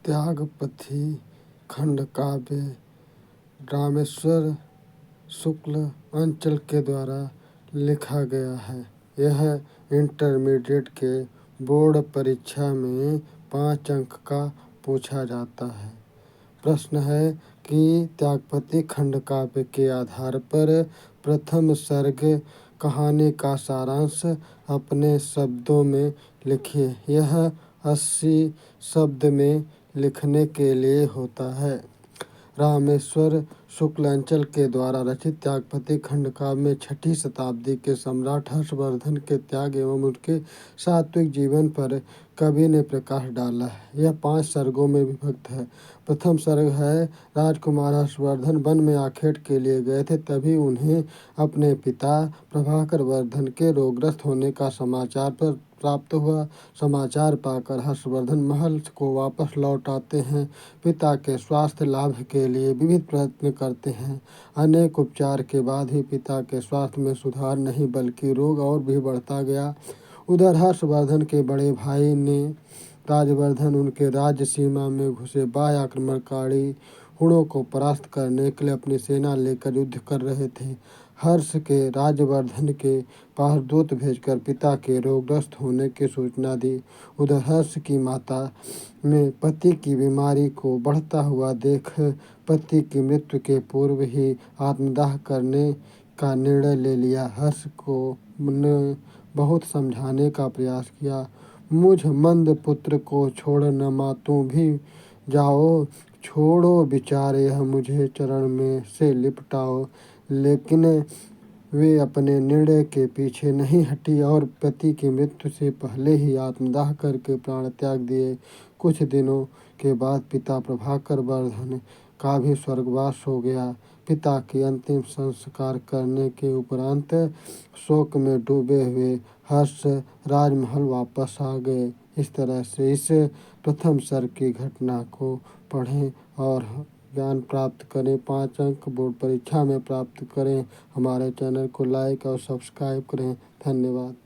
त्यागपति खंडकाव्य रामेश्वर शुक्ल अंचल के द्वारा लिखा गया है। यह इंटरमीडिएट के बोर्ड परीक्षा में 5 अंक का पूछा जाता है। प्रश्न है कि त्यागपति खंडकाव्य के आधार पर प्रथम सर्ग कहानी का सारांश अपने शब्दों में लिखिए। यह 80 शब्द में लिखने के लिए होता है। रामेश्वर शुक्लांचल के द्वारा रचित त्यागपति खंडकाव्य में 6ठी शताब्दी के सम्राट हर्षवर्धन के त्याग एवं उनके सात्विक जीवन पर कवि ने प्रकाश डाला है। यह 5 सर्गों में विभक्त है। प्रथम सर्ग है, राजकुमार हर्षवर्धन वन में आखेट के लिए गए थे, तभी उन्हें अपने पिता प्रभाकर वर्धन के रोगग्रस्त होने का समाचार प्राप्त हुआ। समाचार पाकर हर्षवर्धन महल को वापस लौट आते हैं। पिता के स्वास्थ्य लाभ के लिए विविध प्रयत्न करते हैं। अनेक उपचार के बाद भी पिता के स्वास्थ्य में सुधार नहीं बल्कि रोग और भी बढ़ता गया। उधर हर्षवर्धन के बड़े भाई ने राजवर्धन उनके राज्य सीमा में घुसे बाह्य आक्रमणकारी हुणों को परास्त करने के लिए अपनी सेना लेकर युद्ध कर रहे थे। हर्ष के राजवर्धन के पास दूत भेजकर पिता के रोगग्रस्त होने की सूचना दी। उधर हर्ष की माता में पति की बीमारी को बढ़ता हुआ देख पति की मृत्यु के पूर्व ही आत्मदाह करने का निर्णय ले लिया। हर्ष को ने बहुत समझाने का प्रयास किया। मुझ मंद पुत्र को छोड़ न मातों भी जाओ, छोड़ो विचार यह मुझे चरण में से लिपटाओ। लेकिन वे अपने निर्णय के पीछे नहीं हटी और पति की मृत्यु से पहले ही आत्मदाह करके प्राण त्याग दिए। कुछ दिनों के बाद पिता प्रभाकर वर्धन का भी स्वर्गवास हो गया। पिता की अंतिम संस्कार करने के उपरांत शोक में डूबे हुए हर्ष राजमहल वापस आ गए। इस तरह से इस प्रथम सर्ग की घटना को पढ़ें और ज्ञान प्राप्त करें। 5 अंक बोर्ड परीक्षा में प्राप्त करें। हमारे चैनल को लाइक और सब्सक्राइब करें। धन्यवाद।